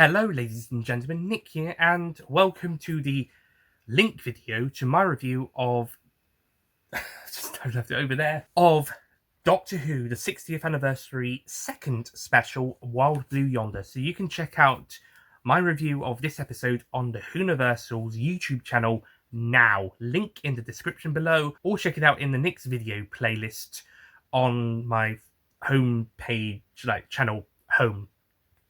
Hello ladies and gentlemen, Nick here, and welcome to the link video to my review of just don't have it over there of Doctor Who, the 60th anniversary second special, Wild Blue Yonder. So you can check out my review of this episode on the Whoniversals YouTube channel now. Link in the description below, or check it out in the Nick's video playlist on my home page, like channel home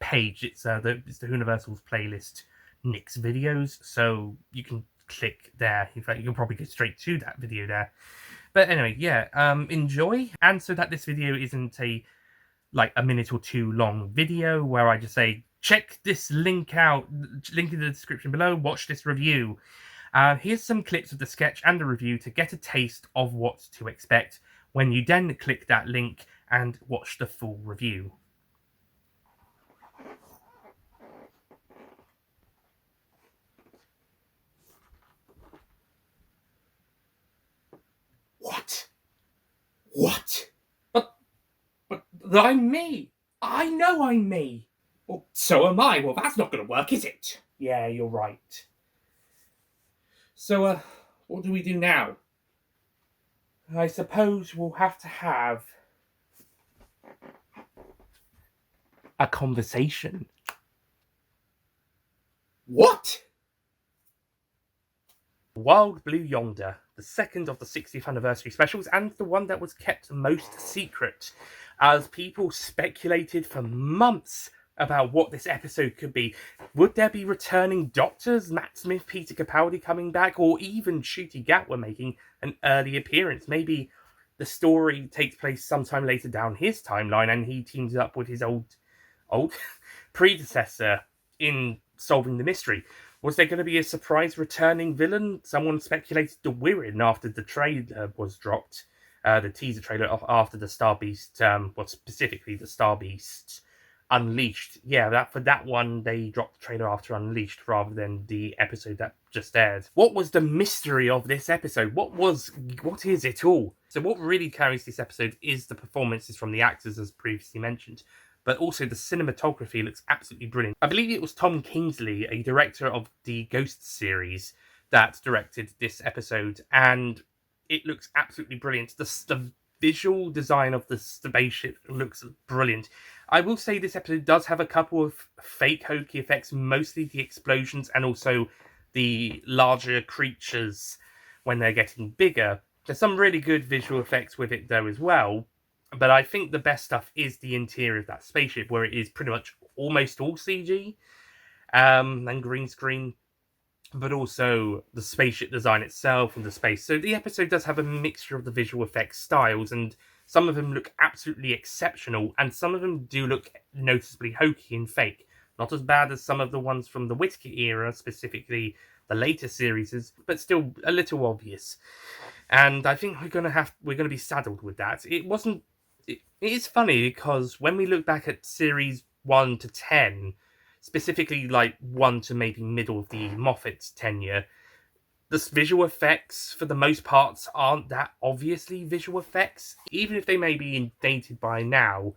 page. It's the Whoniversals playlist Nick's videos, so you can click there. In fact, you can probably go straight to that video there. But anyway, yeah, enjoy. And so that this video isn't a minute or two long video where I just say, check this link out, link in the description below, watch this review. Here's some clips of the sketch and the review to get a taste of what to expect when you then click that link and watch the full review. What? But I'm me. I know I'm me. Well, so am I. Well, that's not going to work, is it? Yeah, you're right. So, what do we do now? I suppose we'll have to have a conversation. What? Wild Blue Yonder, the second of the 60th anniversary specials, and the one that was kept most secret, as people speculated for months about what this episode could be. Would there be returning doctors, Matt Smith, Peter Capaldi coming back, or even Ncuti Gatwa making an early appearance? Maybe the story takes place sometime later down his timeline and he teams up with his old predecessor in solving the mystery. Was there going to be a surprise returning villain? Someone speculated the Wirrin after the trailer was dropped, the teaser trailer after the Star Beast, specifically the Star Beast Unleashed. Yeah, for that one, they dropped the trailer after Unleashed rather than the episode that just aired. What was the mystery of this episode? What is it all? So what really carries this episode is the performances from the actors, as previously mentioned. But also the cinematography looks absolutely brilliant. I believe it was Tom Kingsley, a director of the Ghost series, that directed this episode, and it looks absolutely brilliant. The visual design of the spaceship looks brilliant. I will say this episode does have a couple of fake hokey effects, mostly the explosions and also the larger creatures when they're getting bigger. There's some really good visual effects with it though as well. But I think the best stuff is the interior of that spaceship, where it is pretty much almost all CG and green screen, but also the spaceship design itself and the space. So the episode does have a mixture of the visual effects styles, and some of them look absolutely exceptional, and some of them do look noticeably hokey and fake. Not as bad as some of the ones from the Whittaker era, specifically the later series, but still a little obvious. And I think we're gonna be saddled with that. It is funny because when we look back at series 1 to 10, specifically like 1 to maybe middle of the Moffat's tenure, the visual effects for the most parts aren't that obviously visual effects. Even if they may be dated by now,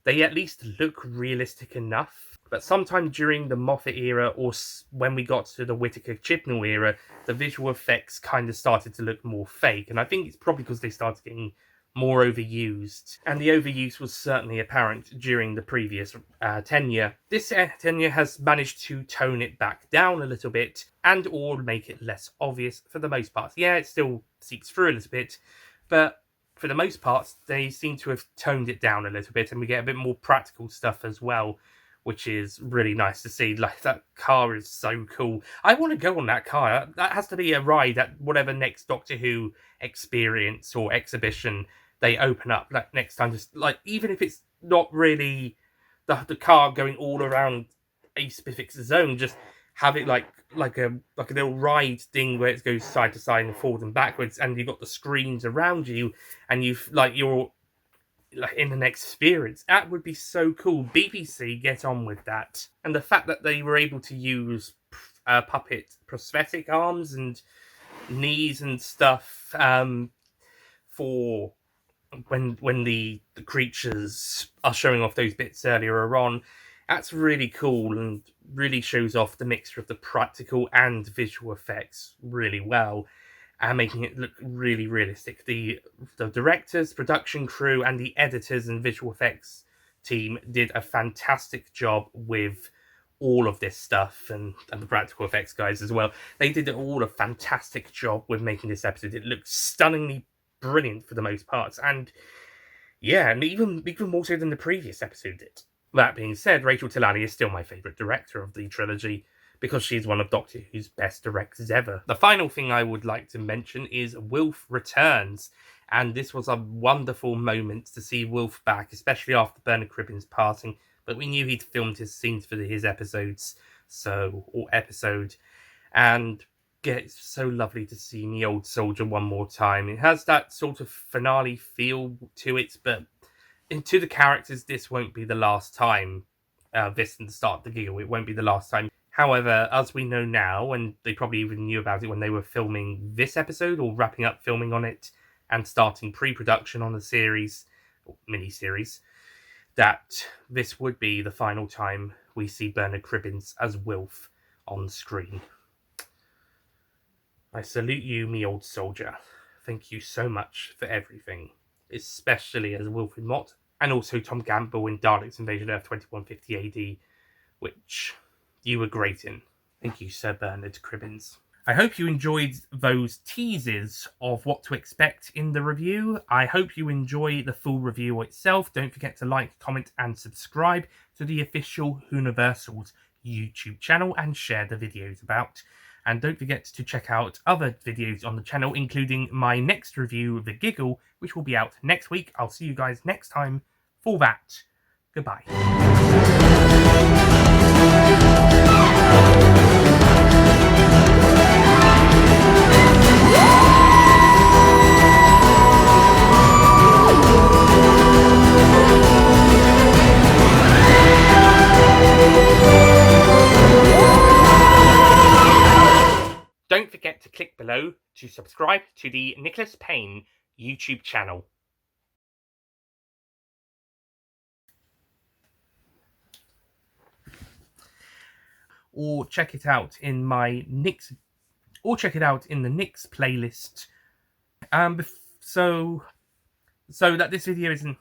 they at least look realistic enough. But sometime during the Moffat era, or when we got to the Whittaker-Chibnall era, the visual effects kind of started to look more fake. And I think it's probably because they started getting more overused, and the overuse was certainly apparent during the previous tenure. This tenure has managed to tone it back down a little bit and or make it less obvious for the most part. Yeah, it still seeps through a little bit, but for the most part they seem to have toned it down a little bit, and we get a bit more practical stuff as well, which is really nice to see. Like, that car is so cool. I want to go on that car. That has to be a ride at whatever next Doctor Who experience or exhibition they open up like next time. Just like, even if it's not really the car going all around a specific zone, just have it like a little ride thing where it goes side to side and forward and backwards, and you've got the screens around you, and you're in an experience. That would be so cool. BBC, get on with that. And the fact that they were able to use puppet prosthetic arms and knees and stuff for when the creatures are showing off those bits earlier on, That's really cool and really shows off the mixture of the practical and visual effects really well, and making it look really realistic. The directors, production crew, and the editors and visual effects team did a fantastic job with all of this stuff, and the practical effects guys as well. They did all a fantastic job with making this episode. It looked stunningly brilliant for the most parts, and yeah, and even more so than the previous episode did. That being said, Rachel Tilani is still my favourite director of the trilogy because she's one of Doctor Who's best directors ever. The final thing I would like to mention is Wilf returns, and this was a wonderful moment to see Wilf back, especially after Bernard Cribbin's passing. But we knew he'd filmed his scenes for his episodes, and yeah, it's so lovely to see Me Old Soldier one more time. It has that sort of finale feel to it, but to the characters, this won't be the last time. This and the start of the giggle, it won't be the last time. However, as we know now, and they probably even knew about it when they were filming this episode or wrapping up filming on it and starting pre-production on the series, or mini-series, that this would be the final time we see Bernard Cribbins as Wilf on screen. I salute you, me old soldier. Thank you so much for everything, especially as Wilfred Mott, and also Tom Gamble in Daleks Invasion Earth 2150 AD, which you were great in. Thank you, Sir Bernard Cribbins. I hope you enjoyed those teases of what to expect in the review. I hope you enjoy the full review itself. Don't forget to like, comment, and subscribe to the official Whoniversals YouTube channel and share the videos about. And don't forget to check out other videos on the channel, including my next review, The Giggle, which will be out next week. I'll see you guys next time. For that, goodbye. Don't forget to click below to subscribe to the Nicholas Payne YouTube channel. Or check it out in my Nick's, or check it out in the Nick's playlist. So that this video isn't